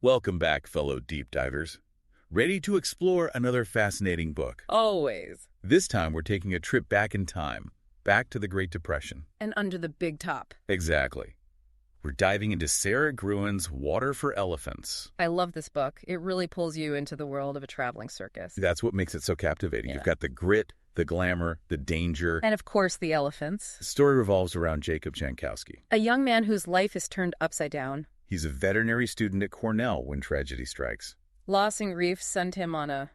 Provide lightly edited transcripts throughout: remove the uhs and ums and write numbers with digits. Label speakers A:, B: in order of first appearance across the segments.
A: Welcome back, fellow deep divers. Ready to explore another fascinating book.
B: Always.
A: This time we're taking a trip back in time, back to the Great Depression.
B: And under the big top.
A: Exactly. We're diving into Sara Gruen's Water for Elephants.
B: I love this book. It really pulls you into the world of a traveling circus.
A: That's what makes it so captivating.
B: Yeah.
A: You've got the grit, the glamour, the danger.
B: And of course, the elephants.
A: The story revolves around Jacob Jankowski.
B: A young man whose life is turned upside down.
A: He's a veterinary student at Cornell when tragedy strikes.
B: Lossing reefs send him on a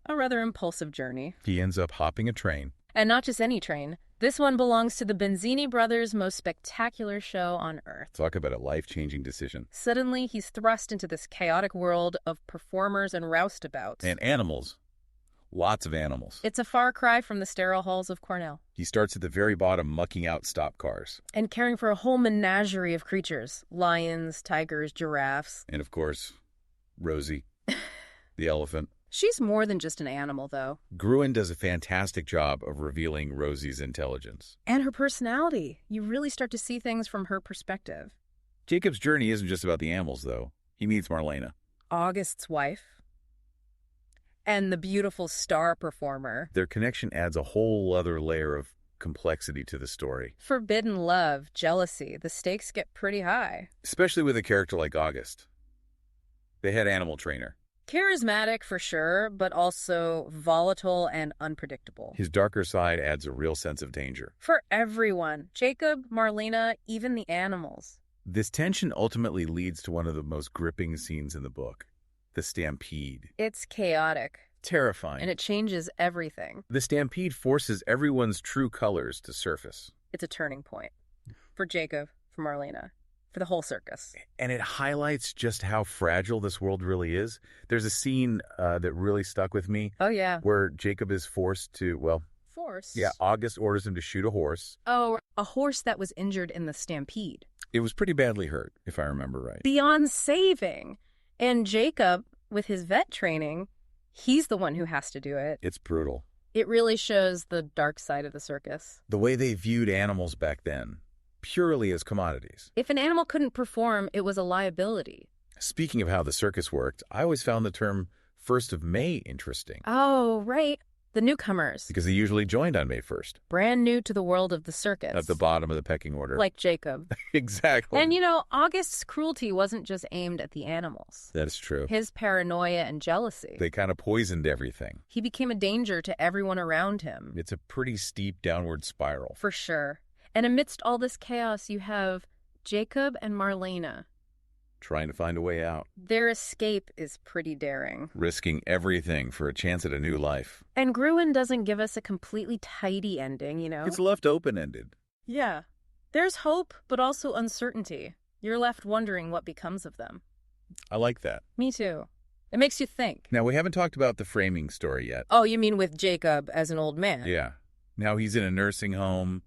B: rather impulsive journey.
A: He ends up hopping a train.
B: And not just any train. This one belongs to the Benzini brothers' most spectacular show on Earth.
A: Talk about a life-changing decision.
B: Suddenly, he's thrust into this chaotic world of performers and roustabouts.
A: And animals. Lots of animals.
B: It's a far cry from the sterile halls of Cornell.
A: He starts at the very bottom, mucking out stop cars.
B: And caring for a whole menagerie of creatures. Lions, tigers, giraffes.
A: And of course, Rosie, the elephant.
B: She's more than just an animal, though.
A: Gruen does a fantastic job of revealing Rosie's intelligence.
B: And her personality. You really start to see things from her perspective.
A: Jacob's journey isn't just about the animals, though. He meets Marlena,
B: August's wife. And the beautiful star performer.
A: Their connection adds a whole other layer of complexity to the story.
B: Forbidden love, jealousy. The stakes get pretty high.
A: Especially with a character like August, the head animal trainer.
B: Charismatic for sure, but also volatile and unpredictable.
A: His darker side adds a real sense of danger.
B: For everyone. Jacob, Marlena, even the animals.
A: This tension ultimately leads to one of the most gripping scenes in the book, the stampede.
B: It's chaotic.
A: Terrifying.
B: And it changes everything.
A: The stampede forces everyone's true colors to surface.
B: It's a turning point. For Jacob, for Marlena, for the whole circus.
A: And it highlights just how fragile this world really is. There's a scene that really stuck with me.
B: Oh, yeah.
A: Where Jacob is forced to,
B: Force?
A: Yeah, August orders him to shoot a horse.
B: Oh, a horse that was injured in the stampede.
A: It was pretty badly hurt, if I remember right.
B: Beyond saving. And Jacob, with his vet training, he's the one who has to do it.
A: It's brutal.
B: It really shows the dark side of the circus.
A: The way they viewed animals back then, purely as commodities.
B: If an animal couldn't perform, it was a liability.
A: Speaking of how the circus worked, I always found the term 1st of May interesting.
B: Oh, right. The newcomers.
A: Because they usually joined on May 1st.
B: Brand new to the world of the circus.
A: At the bottom of the pecking order.
B: Like Jacob.
A: Exactly.
B: And August's cruelty wasn't just aimed at the animals.
A: That's true.
B: His paranoia and jealousy.
A: They kind of poisoned everything.
B: He became a danger to everyone around him.
A: It's a pretty steep downward spiral.
B: For sure. And amidst all this chaos, you have Jacob and Marlena.
A: Trying to find a way out.
B: Their escape is pretty daring.
A: Risking everything for a chance at a new life.
B: And Gruen doesn't give us a completely tidy ending,
A: It's left open-ended.
B: Yeah. There's hope, but also uncertainty. You're left wondering what becomes of them.
A: I like that.
B: Me too. It makes you think.
A: Now, we haven't talked about the framing story yet.
B: Oh, you mean with Jacob as an old man?
A: Yeah. Now he's in a nursing home,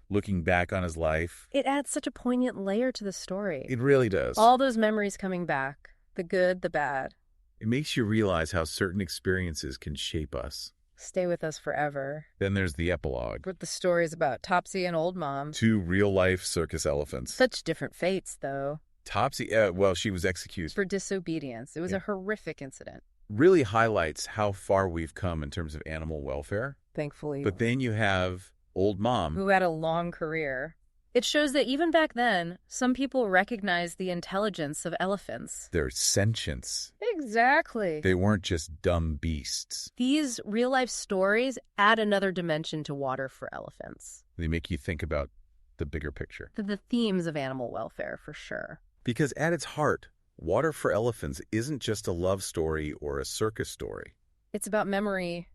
A: looking back on his life.
B: It adds such a poignant layer to the story.
A: It really does.
B: All those memories coming back. The good, the bad.
A: It makes you realize how certain experiences can shape us.
B: Stay with us forever.
A: Then there's the epilogue.
B: With the stories about Topsy and Old Mom.
A: 2 real-life circus elephants.
B: Such different fates, though.
A: Topsy, she was executed.
B: For disobedience. It was a horrific incident.
A: Really highlights how far we've come in terms of animal welfare.
B: Thankfully.
A: But then you have Old Mom.
B: Who had a long career. It shows that even back then, some people recognized the intelligence of elephants.
A: Their sentience.
B: Exactly.
A: They weren't just dumb beasts.
B: These real-life stories add another dimension to Water for Elephants.
A: They make you think about the bigger picture.
B: The themes of animal welfare, for sure.
A: Because at its heart, Water for Elephants isn't just a love story or a circus story.
B: It's about memory,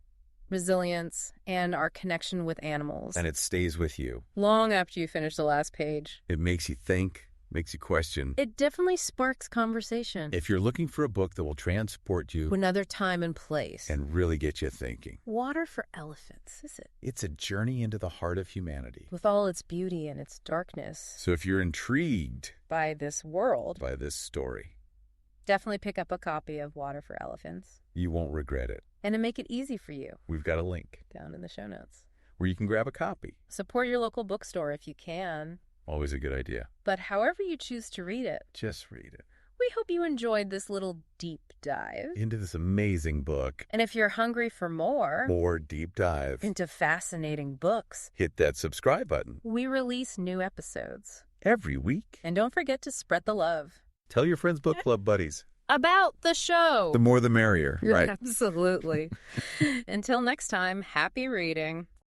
B: resilience, and our connection with animals.
A: And it stays with you.
B: Long after you finish the last page.
A: It makes you think, makes you question.
B: It definitely sparks conversation.
A: If you're looking for a book that will transport you
B: to another time and place.
A: And really get you thinking.
B: Water for Elephants, is it?
A: It's a journey into the heart of humanity.
B: With all its beauty and its darkness.
A: So if you're intrigued
B: by this world,
A: by this story,
B: definitely pick up a copy of Water for Elephants.
A: You won't regret it.
B: And to make it easy for you.
A: We've got a link
B: down in the show notes
A: where you can grab a copy.
B: Support your local bookstore if you can.
A: Always a good idea.
B: But however you choose to read it,
A: just read it.
B: We hope you enjoyed this little deep dive
A: into this amazing book.
B: And if you're hungry for
A: more deep dive
B: into fascinating books,
A: hit that subscribe button.
B: We release new episodes
A: every week.
B: And don't forget to spread the love.
A: Tell your friends' book club buddies
B: about the show.
A: The more the merrier, right?
B: Absolutely. Until next time, happy reading.